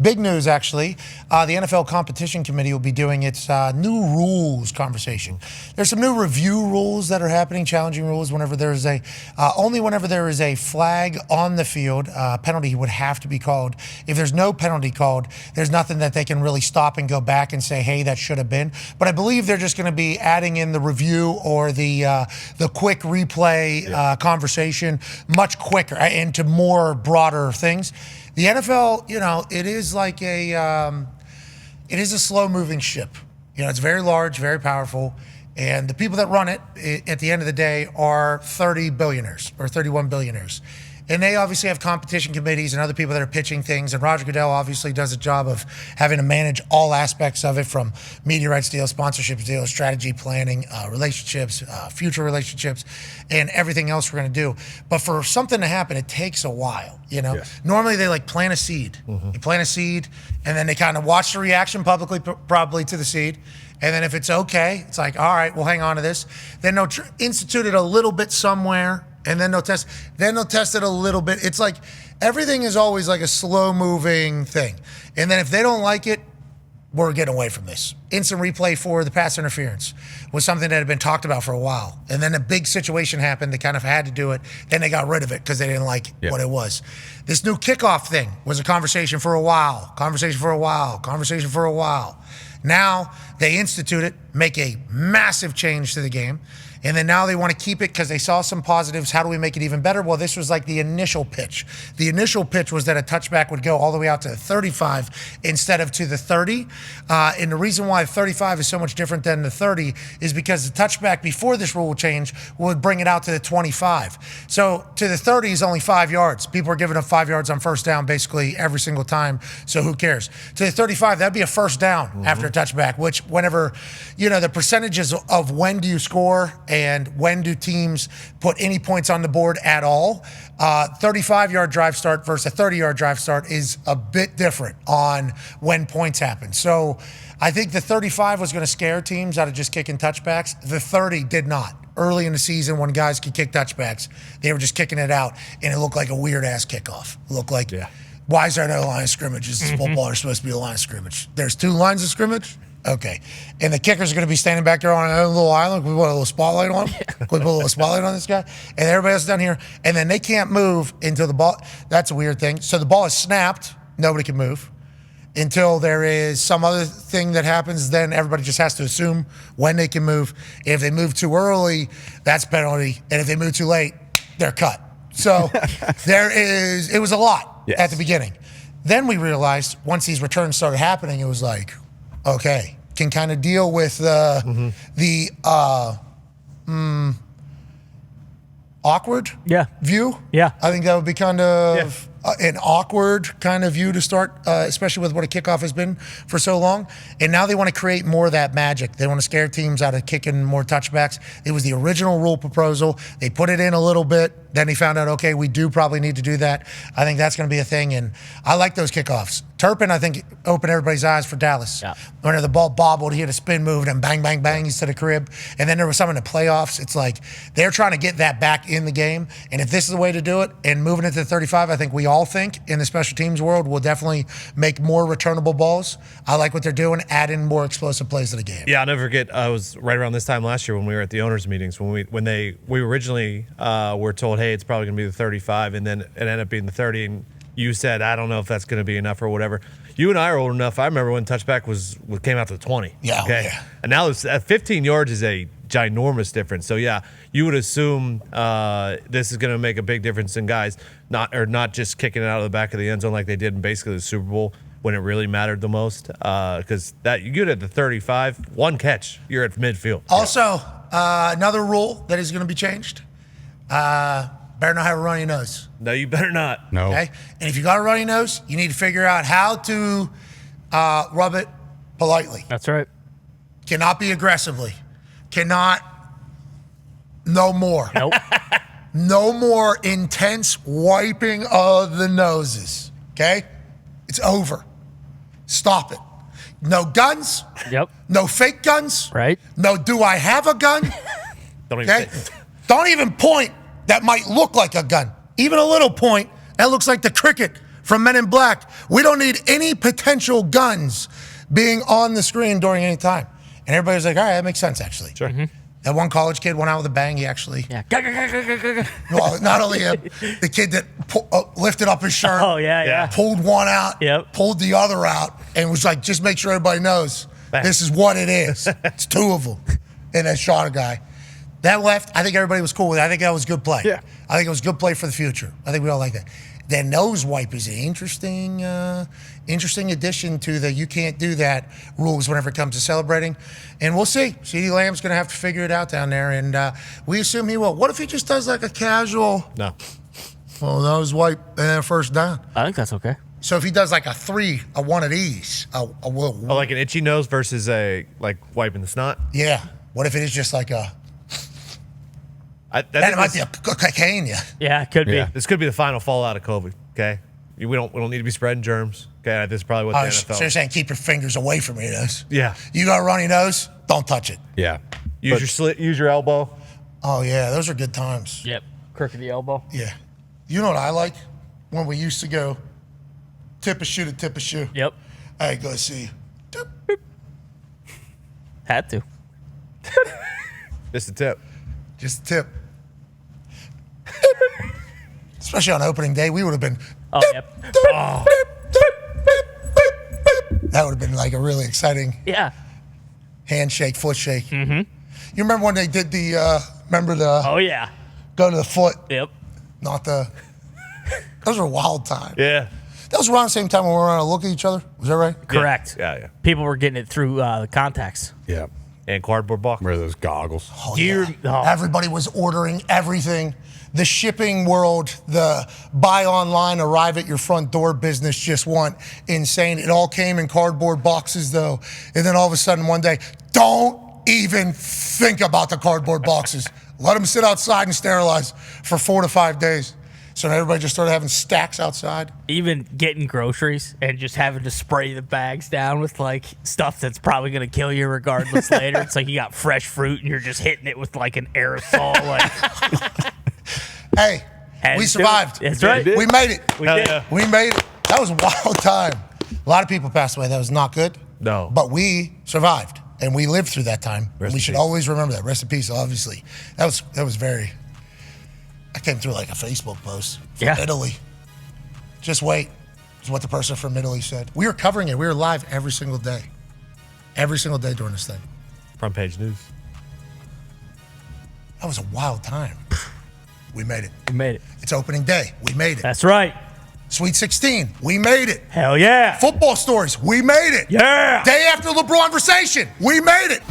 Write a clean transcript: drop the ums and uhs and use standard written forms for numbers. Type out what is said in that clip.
Big news, actually. The NFL Competition Committee will be doing its new rules conversation. There's some new review rules that are happening, challenging rules. Whenever there is only whenever there is a flag on the field, penalty would have to be called. If there's no penalty called, there's nothing that they can really stop and go back and say, hey, that should have been. But I believe they're just going to be adding in the review or the quick replay conversation much quicker into more broader things. The NFL, it is like it is a slow-moving ship. It's very large, very powerful, and the people that run it at the end of the day are 30 billionaires or 31 billionaires. And they obviously have competition committees and other people that are pitching things. And Roger Goodell obviously does a job of having to manage all aspects of it, from media rights deals, sponsorship deals, strategy planning, relationships, future relationships, and everything else we're going to do. But for something to happen, it takes a while. Yes. Normally they plant a seed. Mm-hmm. You plant a seed, and then they kind of watch the reaction publicly, probably to the seed. And then if it's okay, it's like, all right, we'll hang on to this. Then they'll institute it a little bit somewhere. And then they'll test it a little bit. It's like everything is always like a slow-moving thing. And then if they don't like it, we're getting away from this. Instant replay for the pass interference was something that had been talked about for a while. And then a big situation happened. They kind of had to do it. Then they got rid of it because they didn't like what it was. This new kickoff thing was a conversation for a while. Now they institute it, make a massive change to the game. And then now they want to keep it because they saw some positives. How do we make it even better? Well, this was like the initial pitch. The initial pitch was that a touchback would go all the way out to the 35 instead of to the 30. And the reason why 35 is so much different than the 30 is because the touchback before this rule change would bring it out to the 25. So to the 30 is only 5 yards. People are giving up 5 yards on first down basically every single time. So who cares? To the 35, that'd be a first down after a touchback, which whenever, the percentages of when do you score and when do teams put any points on the board at all, 35-yard drive start versus a 30-yard drive start is a bit different on when points happen. So I think the 35 was going to scare teams out of just kicking touchbacks. The 30 did not. Early in the season when guys could kick touchbacks, they were just kicking it out, and it looked like a weird-ass kickoff. It looked like, why is there no line of scrimmage? Is this football supposed to be a line of scrimmage? There's 2 lines of scrimmage? Okay. And the kickers are going to be standing back there on a little island. Can we put a little spotlight on him? Can we put a little spotlight on this guy? And everybody else down here. And then they can't move until the ball. That's a weird thing. So the ball is snapped. Nobody can move until there is some other thing that happens. Then everybody just has to assume when they can move. If they move too early, that's penalty. And if they move too late, they're cut. So it was a lot at the beginning. Then we realized once these returns started happening, it was like, okay, can kind of deal with the awkward view. Yeah. I think that would be kind of an awkward kind of view to start, especially with what a kickoff has been for so long. And now they want to create more of that magic. They want to scare teams out of kicking more touchbacks. It was the original rule proposal. They put it in a little bit. Then they found out, okay, we do probably need to do that. I think that's going to be a thing. And I like those kickoffs. Turpin, I think, opened everybody's eyes for Dallas. Yeah. When the ball bobbled, he had a spin move and bang, bang, bang instead of crib. And then there was some in the playoffs. It's like they're trying to get that back in the game. And if this is the way to do it and moving it to 35, I think we all think in the special teams world will definitely make more returnable balls. I like what they're doing, adding more explosive plays to the game. Yeah, I'll never forget, I was right around this time last year when we were at the owners' meetings, when we originally were told, hey, it's probably going to be the 35, and then it ended up being the 30, and you said, I don't know if that's going to be enough or whatever. You and I are old enough. I remember when touchback came out to 20. Yeah. Okay. Yeah. And now 15 yards is a ginormous difference. So yeah, you would assume this is going to make a big difference in guys not just kicking it out of the back of the end zone like they did in basically the Super Bowl when it really mattered the most. Because that you get at the 35, one catch, you're at midfield. Also, another rule that is going to be changed. Better not have a runny nose. No, you better not. No. Okay? And if you got a runny nose, you need to figure out how to rub it politely. That's right. Cannot be aggressively. Cannot. No more. Nope. No more intense wiping of the noses. Okay? It's over. Stop it. No guns. Yep. No fake guns. Right. No do I have a gun. Don't even Okay? Don't even point that might look like a gun. Even a little point, that looks like the cricket from Men in Black. We don't need any potential guns being on the screen during any time. And everybody was like, all right, that makes sense, actually. Sure. Mm-hmm. That one college kid went out with a bang. He actually, well, not only him, the kid that lifted up his shirt, pulled one out, pulled the other out, and was like, just make sure everybody knows this is what it is. It's two of them. And then shot a guy. That left, I think everybody was cool with it. I think that was good play. Yeah. I think it was good play for the future. I think we all like that. Then nose wipe is an interesting addition to the you can't do that rules whenever it comes to celebrating. And we'll see. CeeDee Lamb's going to have to figure it out down there. And we assume he will. What if he just does like a casual nose wipe and then first down? I think that's okay. So if he does like a one of these, like an itchy nose versus a like wiping the snot? Yeah. What if it is just like a... That it might be a cocaine, Yeah, it could be. This could be the final fallout of COVID. Okay, we don't need to be spreading germs. Okay, this is probably what the NFL. So you're saying keep your fingers away from your nose. Yeah. You got a runny nose? Don't touch it. Yeah. Use your elbow. Oh yeah, those are good times. Yep. Crook of the elbow. Yeah. You know what I like? When we used to go tip a shoe to tip a shoe. Yep. Hey, go see. Had to. Just a tip. Just a tip. Especially on opening day, we would have been. Oh, yep. That would have been like a really exciting handshake, foot shake. Mm-hmm. You remember when they did the? Oh yeah. Go to the foot. Yep. Not the. Those were wild times. Yeah. That was around the same time when we were on a look at each other. Was that right? Correct. Yeah. People were getting it through the contacts. Yeah. And cardboard box. Wear those goggles. Oh, yeah. Everybody was ordering everything. The shipping world, the buy online, arrive at your front door business just went insane. It all came in cardboard boxes, though. And then all of a sudden, one day, don't even think about the cardboard boxes. Let them sit outside and sterilize for 4 to 5 days. So everybody just started having stacks outside. Even getting groceries and just having to spray the bags down with like stuff that's probably going to kill you regardless later. It's like you got fresh fruit and you're just hitting it with like an aerosol. Like, hey, we survived. That's right. We made it. We did. Yeah. We made it. That was a wild time. A lot of people passed away. That was not good. No. But we survived and we lived through that time. We should always remember that. Rest in peace, obviously. That was very... I came through like a Facebook post from Italy. Just wait, is what the person from Italy said. We were covering it. We were live every single day. Every single day during this thing. Front page news. That was a wild time. We made it. We made it. It's opening day. We made it. That's right. Sweet 16. We made it. Hell yeah. Football stories. We made it. Yeah. Day after LeBron conversation. We made it.